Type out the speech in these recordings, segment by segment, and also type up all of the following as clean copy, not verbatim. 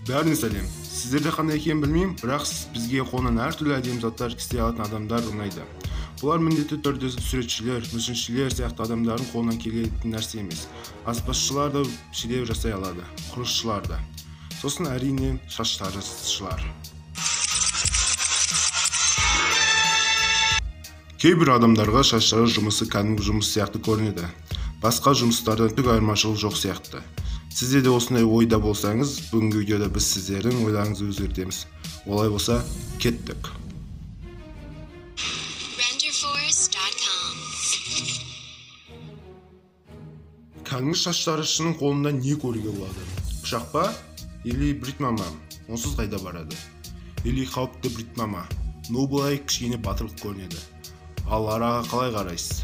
Бәріне сәлем. Сіздерде қандай екенін білмеймін, бірақ бізге қолынан әртүрлі әдемі заттар істей алатын адамдар ұнайды. Бұлар міндетті түрде суретшілер, мүсіншілер сияқты адамдардың қолынан келетін нәрсе емес. Аспазшылар да шедевр жасай алады, құрылысшылар да. Сосын әрине шаштарышылар. Кейбір адамдарға шаштары жұмысы кәдімгі жұмыс сияқты көрінеді. Басқа жұмыстардан түк айырмашылығы жоқ сияқты. Сізде де осындай ойда болсаңыз, бүгінгі видеода біз сіздердің ойларыңызды өзгертеміз. Олай болса, кеттік. Кәдімгі шаштарышының қолында не көруге болады? Пышақ па? Или бритма ма? Онсыз қайда барады? Или қауіпті бритма ма? Ну былай кішкене батырлық көрінеді. Ал араға қалай қарайсыз?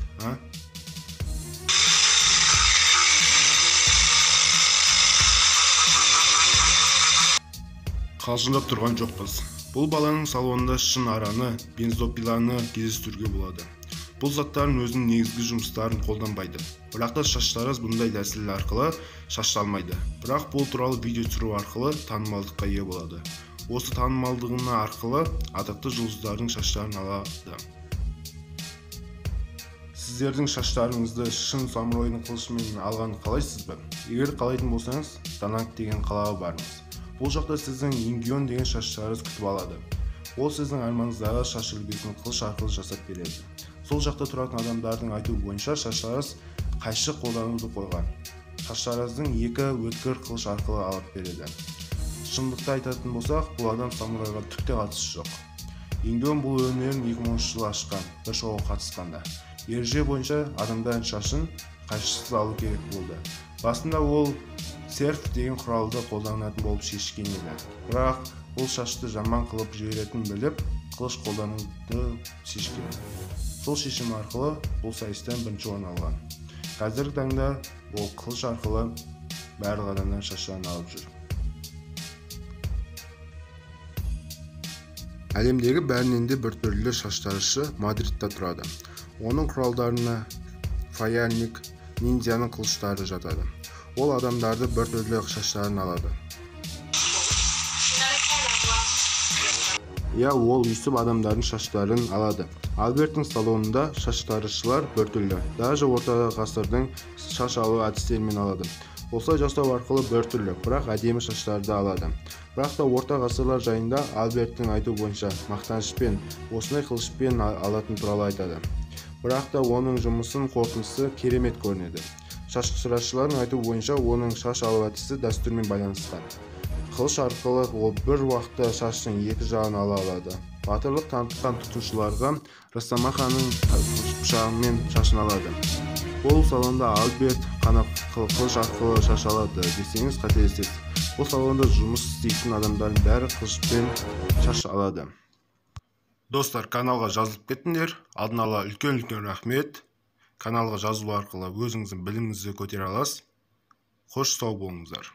Қалжыңдап тұрған жоқпыз. Бұл баланың салонында шын араны, бензопиланы кездестіруге болады. Бұл заттардың өзінің негізгі жұмыстарын қолданбайды. Бірақ та шаштарыз бұндай тәсіл арқылы шашталмайды. Бірақ бұл туралы видео түсіру арқылы танымалдыққа ие болады. Осы танымалдығына арқылы атақты жұлдыздардың шаштарын алады. Сіздердің шаштарыңызды шын самурайдың қылышымен алғанын қалайсыз ба? Егер қалайтын болсаңыз, Дананг деген қалаға барыңыз. Бұл жақта сіздің ингион деген шаштарыңыз күтіп алады. Ол сіздің арманыңыздағы шаш үлгісін қылыш арқылы жасап береді. Сол жақта тұратын адамдардың айтуы бойынша шаштарыңыз қайшы қолдануды қойған. Шаштарыңыздың екі өткір қылыш арқылы алып береді. Шындықты айтатын болсақ, бұл адам самурайға түк те қатысы жоқ. Ингион бұл өнерін 2010 жылы ашқан, бір шоуға қатысқанда. Ереже бойынша адамдардың шашын қайшысыз алу керек болды. Басында ол серф деген құралды қолданатын болып шешкен еді. Бірақ ол шашты жаман қылып жіберетін біліп, қылыш қолдануды шешкен. Сол шешім арқылы бұл сайыстан бірінші орын алған. Қазіргі таңда ол қылыш арқылы барлық адамнан шаштарын алып жүр. Әлемдегі бәрінен де бір түрлі шаштарышы Мадридта тұрады. Оның құралдарына фаяльник, ниндзяның қылыштары жатады. Ол адамдарды бір түрлі шаштарын алады. Ол үйсіп адамдардың шаштарын алады. Альберттің салонында шаштарышылар бір түрлі. Даже орта ғасырдың шаш алу әдістерімен алады. Осылай жасау арқылы бір түрлі, бірақ әдемі шаштарды алады. Бірақ та орта ғасырлар жайында Альберттің айтуы бойынша мақтанышпен, осындай қылышпен алатын туралы айтады. Бірақ та оның жұмысының қорытындысы керемет көрінеді. Шаштарышылардың айтуы бойынша оның шаш алу әдісі дәстүрмен байланысқан. Қылыш арқылы ол бір уақытта шаштың екі жағын ала алады. Батырлық танытқан тұтынушыларға Росомаханың пышағымен шашын алады. Бұл салонда Альберт қана қылыш арқылы шаш алады десеңіз қателесесіз. Бұл салонда жұмыс істейтін адамдардың бәрі қылышпен шаш алады. Достар, каналға жазылып кеттіңдер. Алдын ала үлкен рахмет. Каналға жазылу арқылы өзіңіздің біліміңізді көтере аласыз. Қош сау болыңыздар.